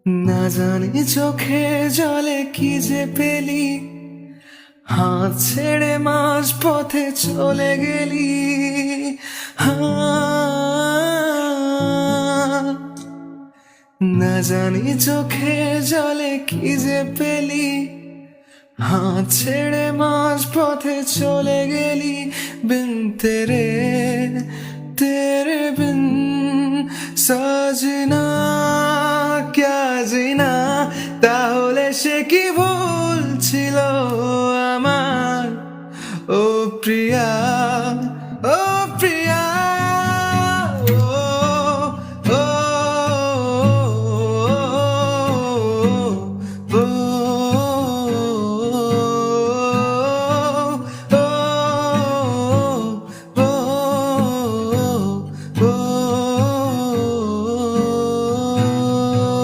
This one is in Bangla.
না জানি চোখে জলে কি যে পেলি, হাত ছেড়ে মাঝ পথে চলে গেলি। না জানি চোখে জলে কি যে পেলি, হাত ছেড়ে মাঝ পথে চলে গেলি। বিন তেরে তেরে বিন সাজনা ক্যা জিনা, তাহলে সে কি ভুল ছিল আমার ও প্রিয়া।